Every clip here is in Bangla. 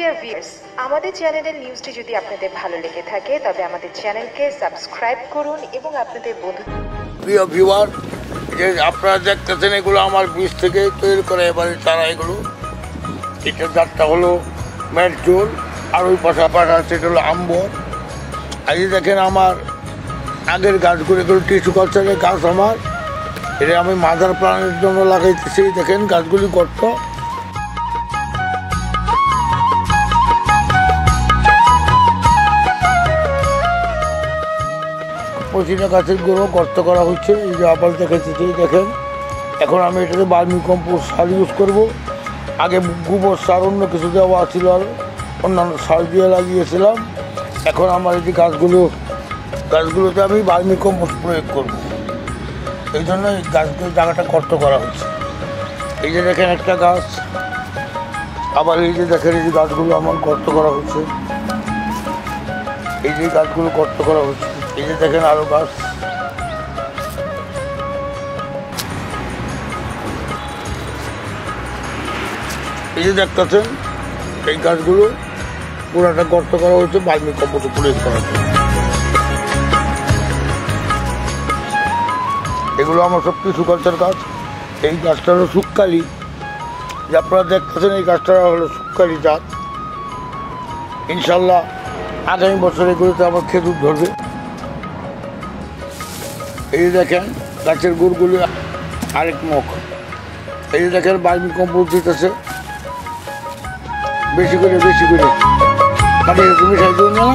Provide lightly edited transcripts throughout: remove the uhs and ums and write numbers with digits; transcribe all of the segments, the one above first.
ডিয়ার ভিউয়ার্স, আমাদের চ্যানেলের নিউজটি যদি আপনাদের ভালো লেগে থাকে তবে আমাদের চ্যানেলকে সাবস্ক্রাইব করুন এবং আপনাদের বন্ধু প্রিয় ভিউয়ার, যে আপনারা দেখতেছেন এগুলো আমার বীজ থেকে তৈরি করা এবারে চারা। এগুলো এটার জাতটা হলো ম্যাটজোল, আর ওই পাশাপাশি আছে এটা হলো আম্বর। আর এই দেখেন আমার আগের গাছগুলো, এগুলো টিস্যু কালচারের গাছ আমার, এটা আমি মাদার প্লান্টের জন্য লাগাইতেছি। দেখেন গাছগুলি গর্ত, প্রতিটা গাছের গুঁড়ো গর্ত করা হচ্ছে। এই যে আবার দেখাচ্ছি, দেখেন এখন আমি এটাতে বার্মি কম্পোস্ট সার ইউজ করব। আগে গোবর সার অন্য কিছু দেওয়া ছিল, আর অন্যান্য সার দিয়ে লাগিয়েছিলাম। এখন আমার এই যে গাছগুলোতে আমি বার্মি কম্পোস্ট প্রয়োগ করব। এই জন্য এই গাছগুলো জায়গাটা গর্ত করা হচ্ছে। এই যে দেখেন একটা গাছ, আবার এই যে দেখেন এই যে গাছগুলো আমার গর্ত করা হচ্ছে। এই যে গাছগুলো গর্ত করা হচ্ছে, এই যে দেখেন আরো গাছ। এই যে দেখতেছেন এই গাছগুলো পুরাটা গর্ত করা হচ্ছে বার্মি কম্পোস্ট প্রয়োগ করার জন্য। এগুলো আমার সব টিস্যু কালচার গাছ। এই গাছটা হলো শুক্কালি, যে আপনারা দেখতেছেন এই গাছটা হলো শুক্কালি জাত। ইনশাল্লাহ আগামী বছর এগুলোতে আবার খেজুর ধরবে। এই যে দেখেন গাছের গুড়গুলি আরেক মুখ। এই যে দেখেন বার্মি কম্পোস্ট দিতেছে বেশি করে মাটির সাথে মিশাই দিন না,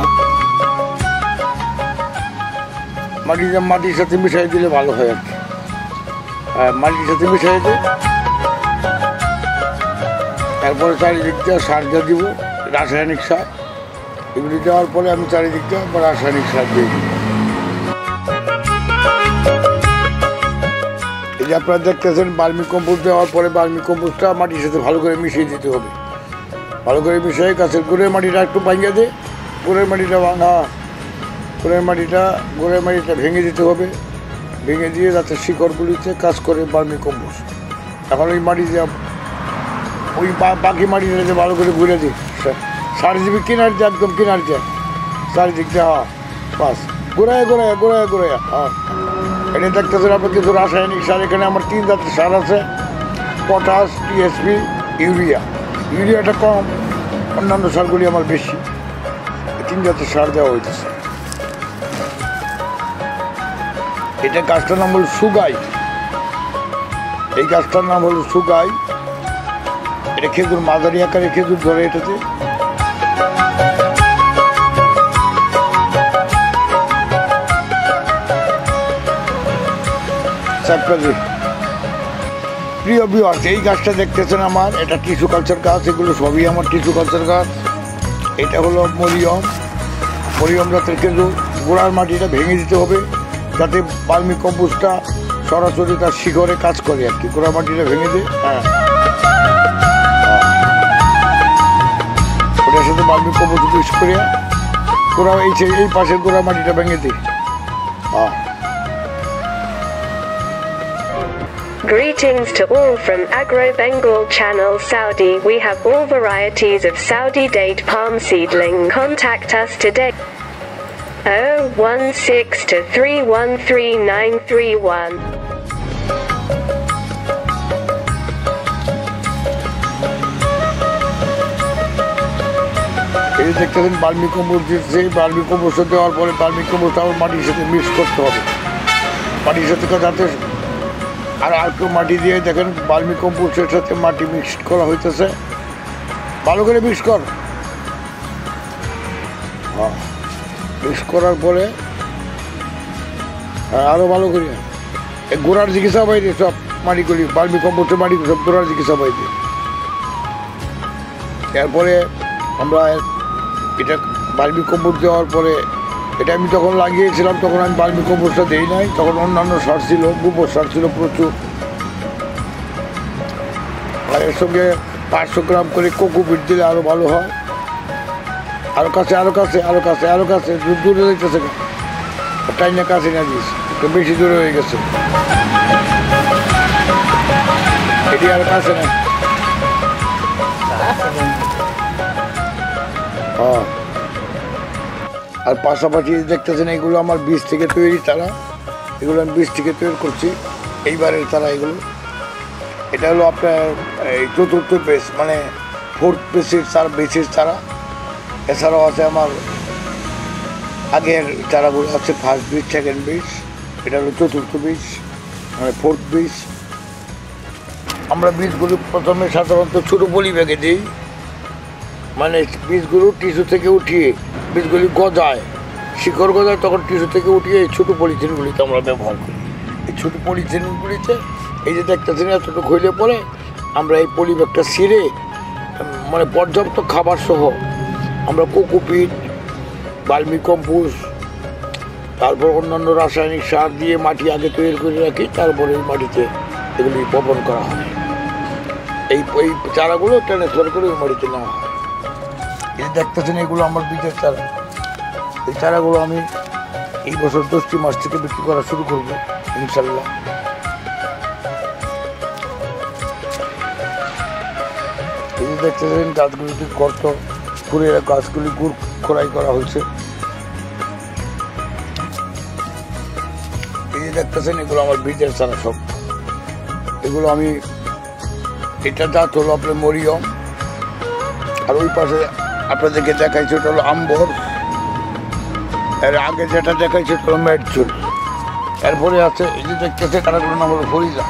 মাটির সাথে মিশাই দিলে ভালো হয় আর কি। মাটির সাথে মিশাই দিই, তারপরে চারিদিকটা সার দিয়ে দিব, রাসায়নিক সার। এগুলি দেওয়ার পরে আমি চারিদিকটা রাসায়নিক সার দিয়ে দিই। এই যে আপনারা দেখতেছেন বার্মি কম্পোস্ট দেওয়ার পরে বার্মি কম্পোস্টটা মাটির সাথে ভালো করে মিশিয়ে দিতে হবে। ভালো করে মিশিয়ে গাছের গুঁড়ের মাটিটা একটু ভাঙিয়ে দিয়ে, গুঁড়ের মাটিটা ভেঙে দিতে হবে। ভেঙে দিয়ে যাতে শিকড়গুলিতে কাজ করে বার্মি কম্পোস্ট। এখন ওই মাটি দিয়ে ওই বাকি মাটিটা ভালো করে ঘুরে দিই, সার দিবি কিনার দিয়ে, একদম কিনার দিয়ে চারিদিক দিয়ে। বাস ঘোরায় হ্যাঁ। এটা দেখতেছেন আপনার কিছু রাসায়নিক সার। এখানে আমার 3 জাতের সার আছে, পটাশ, টিএসপি, ইউরিয়া। ইউরিয়াটা কম, অন্যান্য সারগুলি আমার বেশি। 3 জাতের সার দেওয়া হইতেছে। এটা গাছটার নাম হলো সুগাই। এই গাছটার নাম হলো সুগাই। এটা খেজুর, মাঝারি আকারে খেজুর ধরে এটাতে। প্রিয় ভিউয়ার্স, এই গাছটা দেখতেছেন আমার, এটা টিস্যু কালচার গাছ। এগুলো সবই আমার টিস্যু কালচার গাছ। এটা হলো মরিয়ম জাতের খেজুর। গোড়ার মাটিটা ভেঙে দিতে হবে যাতে বার্মি কম্পোস্টটা সরাসরি তার শিকড়ে কাজ করে আর কি। গোড়ার মাটিটা ভেঙে দিয়ে, ওটার সাথে বার্মি কম্পোস্ট মিক্স করে গোড়া এই পাশের গোড়ার মাটিটা ভেঙে দিই। Greetings to all from Agro Bengal Channel Saudi. We have all varieties of Saudi date palm seedling. Contact us today. 016-313-931. এই দেখতেছেন বার্মি কম্পোস্ট দিচ্ছে। বার্মি কম্পোস্ট দেওয়ার পরে বার্মি কম্পোস্ট আবার মাটির সাথে মিক্স করতে হবে। মাটির সাথে যাতে আর একটু মাটি দিয়ে দেখেন বার্মি কম্পোস্টের সাথে মাটি মিক্স করা হইতেছে। ভালো করে মিক্স করার পরে আরো ভালো করে এই গোড়ার দিকে সবাই দিয়ে সব মাটিগুলি, বার্মি কম্পোস্টের মাটি সব গোড়ার দিকে সবাই দিয়ে। এরপরে আমরা এটা বার্মি কম্পোস্ট দেওয়ার পরে, এটা আমি যখন লাগিয়েছিলাম তখন আমি বার্মি কম্পোস্টটা দিই নাই, তখন অন্যান্য সার ছিল, গোবর সার ছিল প্রচুর। আর এর সঙ্গে 500 গ্রাম করে কোকোপিট দিলে আরও ভালো হয়। আরও কাছে দূরে যাইতেছে, টাইনে কাছে না দিয়েছি, একটু বেশি দূরে হয়ে গেছে। এটি আর কাছে না, হ্যাঁ, আর পাশাপাশি দেখতেছেন এগুলো আমার বীজ থেকে তৈরি চারা, এগুলো আমি বীজ থেকে তৈরি করছি এইবারের চারা এগুলো। এটা হলো আপনার এই চতুর্থ বেস, মানে ফোর্থ বেসের চারা, বেসের চারা। এছাড়াও আছে আমার আগের চারাগুলো আছে, ফার্স্ট বীজ, সেকেন্ড বীজ, এটা হলো চতুর্থ বীজ, মানে ফোর্থ বীজ। আমরা বীজগুলো প্রথমে সাধারণত ছোটো পলি ব্যাগে দিই, মানে বীজগুলো টিস্যু থেকে উঠিয়ে বীজগুলি গজায়, শিকড় গজায়, তখন টিস্যু থেকে উঠিয়ে এই ছোটো পলিথিনগুলিতে আমরা ব্যবহার করি। এই ছোটো পলিথিনগুলিতে এই যে দেখতেছেন এতটুকু হইলে পরে আমরা এই পলি ব্যাগটা ছিঁড়ে, মানে পর্যাপ্ত খাবার সহ আমরা কোকোপিট, বার্মি কম্পোস্ট, তারপর অন্যান্য রাসায়নিক সার দিয়ে মাটি আগে তৈরি করে রাখি, তারপরে এই মাটিতে এগুলি বপন করা হয়। এই চারাগুলো ট্রান্সফার করে ওই মাটিতে নেওয়া হয়। এই দেখতেছেন এগুলো আমার বীজের চারা। এই চারাগুলো আমি এই বছর 10টি মাস থেকে বিক্রি করা শুরু করবো ইনশাল্লাহ। এই যে দেখতেছেন গাছগুলিতে গর্ত করে গাছগুলি গুড় খোলাই করা হয়েছে। এই যে দেখতেছেন এগুলো আমার বীজের চারা সব। এগুলো আমি, এটা জাত হলো আপনার মরিয়ম, আর ওই পাশে আপনাদেরকে দেখাইছে ওটা হলো আম্বর, এর আগে যেটা দেখাইছে ওটা হলো ম্যাটচুল। এরপরে আছে এই যে দেখতেছে চারাগুলোর নাম হলো ফরিদা।